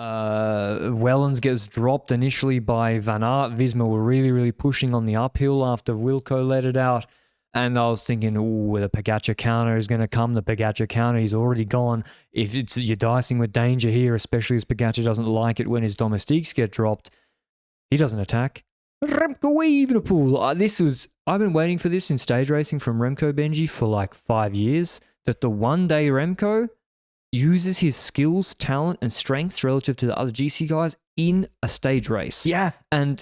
Wellens gets dropped initially by Van Aert. Visma were really, really pushing on the uphill after Wilco let it out. And I was thinking, oh, the Pogacar counter is going to come. The Pogacar counter, he's already gone. If you're dicing with danger here, especially as Pogacar doesn't like it when his domestiques get dropped, he doesn't attack. Remco Evenepoel. I've been waiting for this in stage racing from Remco, Benji, for like 5 years, that the one-day Remco uses his skills, talent, and strengths relative to the other GC guys in a stage race. Yeah. And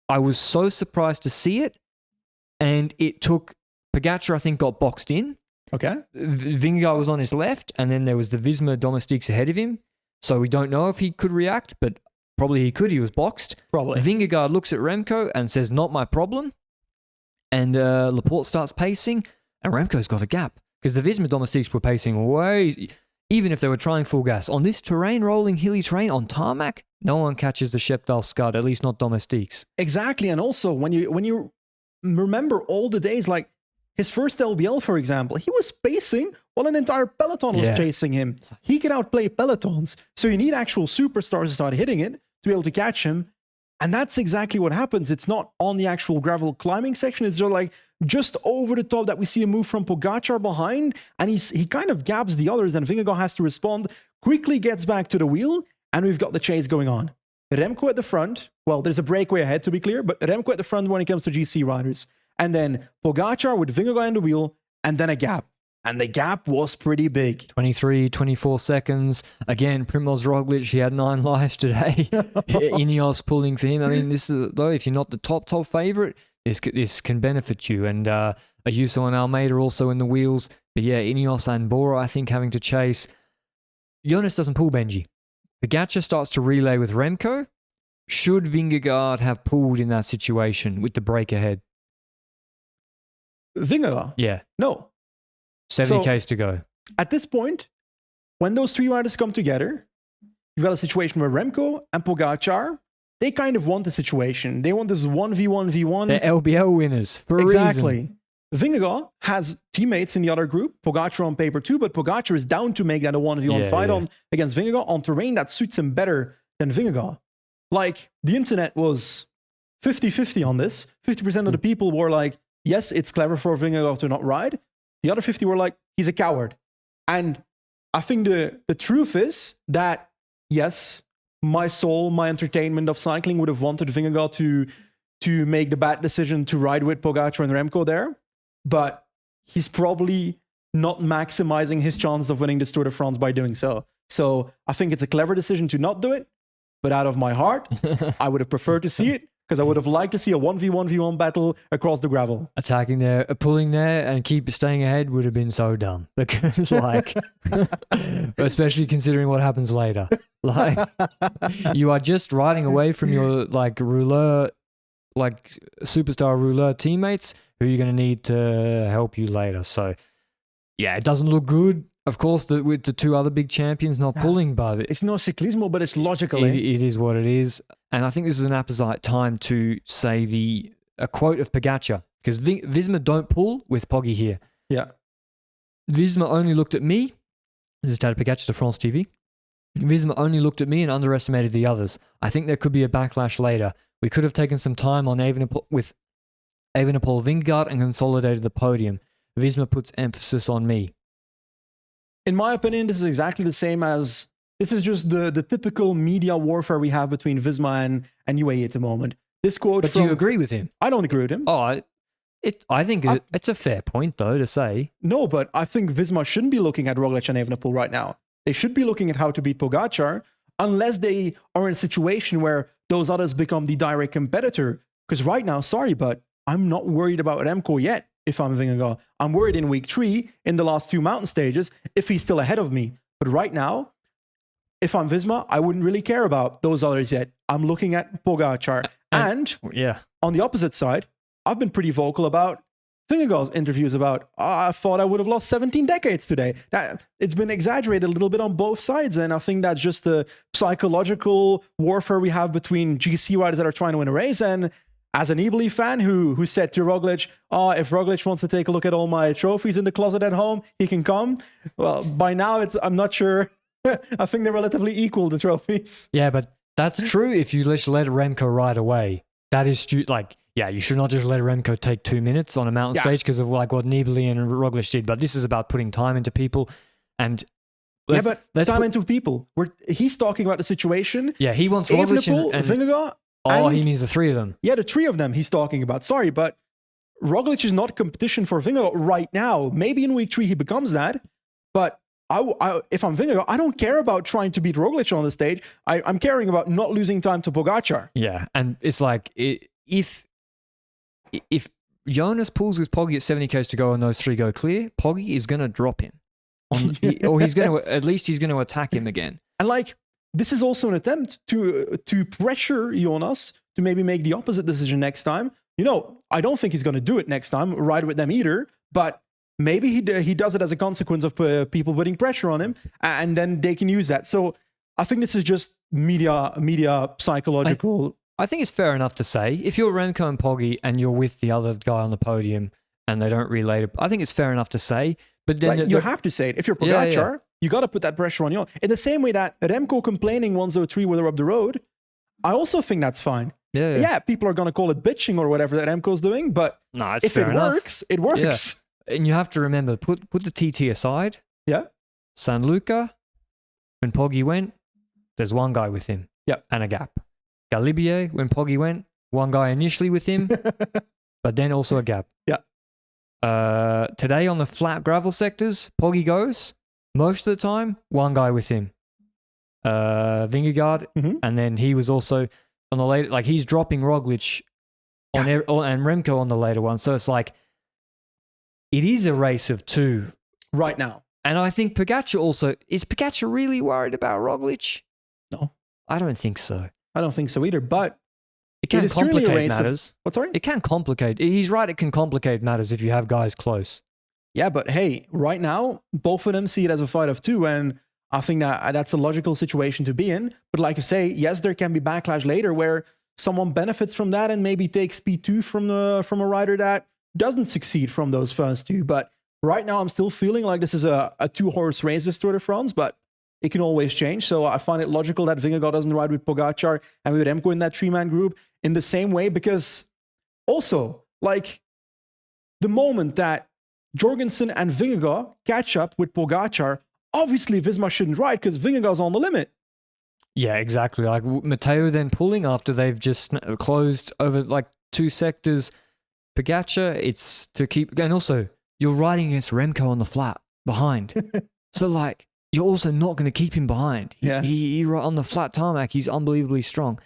I was so surprised to see it. And it took Pogacar, I think, got boxed in. Okay. Vingegaard was on his left, and then there was the Visma domestiques ahead of him. So we don't know if he could react, but probably he could. He was boxed. Probably. Vingegaard looks at Remco and says, not my problem. And Laporte starts pacing, and Remco's got a gap. Because the Visma domestiques were pacing way, even if they were trying full gas. On this terrain, rolling hilly terrain, on tarmac, no one catches the Shepdal Scud, at least not domestiques. Exactly. And also, when you remember all the days, like his first LBL, for example, he was pacing while an entire peloton was chasing him. He can outplay pelotons. So you need actual superstars to start hitting it to be able to catch him. And that's exactly what happens. It's not on the actual gravel climbing section. It's just like just over the top that we see a move from Pogacar behind. And he kind of gaps the others, and Vingegaard has to respond, quickly gets back to the wheel, and we've got the chase going on. Remco at the front. Well, there's a breakaway ahead, to be clear, but Remco at the front when it comes to GC riders. And then Pogacar with Vingegaard in the wheel, and then a gap. And the gap was pretty big. 23, 24 seconds. Again, Primoz Roglic, he had 9 lives today. Ineos pulling for him. I mean, this is, though, if you're not the top favorite, this can benefit you. And Ayuso and Almeida also in the wheels. But yeah, Ineos and Bora, I think, having to chase. Jonas doesn't pull Benji. Pogacar starts to relay with Remco. Should Vingegaard have pulled in that situation with the break ahead? Vingegaard? Yeah. No. 70Ks to go. At this point, when those three riders come together, you've got a situation where Remco and Pogacar, they kind of want the situation. They want this 1v1v1. They're LBL winners for a exactly. reason. Vingegaard has teammates in the other group, Pogacar on paper too, but Pogacar is down to make that a 1v1 fight on against Vingegaard on terrain that suits him better than Vingegaard. Like, the internet was 50-50 on this. 50% of the people were like, yes, it's clever for Vingegaard to not ride. The other 50 were like, he's a coward. And I think the truth is that, yes, my soul, my entertainment of cycling would have wanted Vingegaard to make the bad decision to ride with Pogacar and Remco there. But he's probably not maximizing his chance of winning this Tour de France by doing so. So I think it's a clever decision to not do it. But out of my heart, I would have preferred to see it, because I would have liked to see a 1v1v1 battle across the gravel. Attacking there, pulling there, and keep staying ahead would have been so dumb. Because, like, especially considering what happens later. Like, you are just riding away from your, like, rouleur, like, superstar rouleur teammates who you're going to need to help you later. So, yeah, it doesn't look good. Of course, with the two other big champions not pulling, but it's no ciclismo, but it's logical. It is what it is. And I think this is an apposite time to say a quote of Pogacar, because Visma don't pull with Poggy here. Yeah. Visma only looked at me. This is Tadej Pogacar to France TV. Visma only looked at me and underestimated the others. I think there could be a backlash later. We could have taken some time on with Evenepoel Vingegaard and consolidated the podium. Visma puts emphasis on me. In my opinion, this is exactly the same as, this is just the typical media warfare we have between Visma and UAE at the moment. This quote But do you agree with him? I don't agree with him. Oh, I think it's a fair point, though, to say. No, but I think Visma shouldn't be looking at Roglic and Evenepoel right now. They should be looking at how to beat Pogacar, unless they are in a situation where those others become the direct competitor. Because right now, sorry, but I'm not worried about Remco yet. If I'm Vingegaard, I'm worried in week 3 in the last 2 mountain stages if he's still ahead of me. But right now, if I'm Visma, I wouldn't really care about those others yet. I'm looking at Pogacar. And on the opposite side, I've been pretty vocal about Vingegaard's interviews about, I thought I would have lost 17 decades today. It's been exaggerated a little bit on both sides, and I think that's just the psychological warfare we have between GC riders that are trying to win a race. And as an Nibali fan who said to Roglic, if Roglic wants to take a look at all my trophies in the closet at home, he can come. Well, by now, I'm not sure I think they're relatively equal, the trophies. Yeah, but that's true if you just let Remco right away. That is you should not just let Remco take 2 minutes on a mountain stage because of like what Nibali and Roglic did. But this is about putting time into people and into people. He's talking about the situation. Yeah, he wants Roglic and Vingegaard. He means the three of them. Yeah, the three of them he's talking about. Sorry, but Roglic is not competition for Vingegaard right now. Maybe in week 3 he becomes that. But if I'm Vingegaard, I don't care about trying to beat Roglic on the stage. I'm caring about not losing time to Pogacar. Yeah, and it's like if Jonas pulls with Poggy at 70 k's to go and those 3 go clear, Poggy is going to drop him. Or he's going to, at least he's going to attack him again. And like, this is also an attempt to pressure Jonas to maybe make the opposite decision next time. You know, I don't think he's going to do it next time, ride with them either, but maybe he does it as a consequence of people putting pressure on him, and then they can use that. So I think this is just media psychological. I think it's fair enough to say, if you're Remco and Poggy and you're with the other guy on the podium and they don't relate it, I think it's fair enough to say. But then you have to say it. If you're Pogacar, you got to put that pressure on you. In the same way that Remco complaining 103 when they're up the road, I also think that's fine. Yeah, people are going to call it bitching or whatever that Remco's doing, but if it works, it works. Yeah. And you have to remember, put the TT aside. Yeah. San Luca, when Poggy went, there's one guy with him. Yeah. And a gap. Galibier, when Poggy went, one guy initially with him, but then also a gap. Yeah. Today on the flat gravel sectors, Poggy goes, most of the time, one guy with him. Vingegaard, and then he was also on the later, like he's dropping Roglic on and Remco on the later one. So it's like, it is a race of 2 right now. And I think Pogacar also, is Pogacar really worried about Roglic? No. I don't think so. I don't think so either, but it can complicate matters. What's sorry? It can complicate. He's right, it can complicate matters if you have guys close. Yeah, but hey, right now, both of them see it as a fight of 2, and I think that's a logical situation to be in. But like I say, yes, there can be backlash later where someone benefits from that and maybe takes P2 from a rider that doesn't succeed from those first 2. But right now, I'm still feeling like this is a 2-horse race, this Tour de France, but it can always change. So I find it logical that Vingegaard doesn't ride with Pogacar and with Remco in that 3-man group in the same way, because also, like, the moment that Jorgensen and Vingegaard catch up with Pogacar, obviously Visma shouldn't ride because Vingegaard's on the limit. Yeah, exactly. Like Matteo then pulling after they've just closed over like 2 sectors. Pogacar, it's to keep, and also you're riding against Remco on the flat behind. So like, you're also not going to keep him behind. Yeah. He on the flat tarmac, he's unbelievably strong.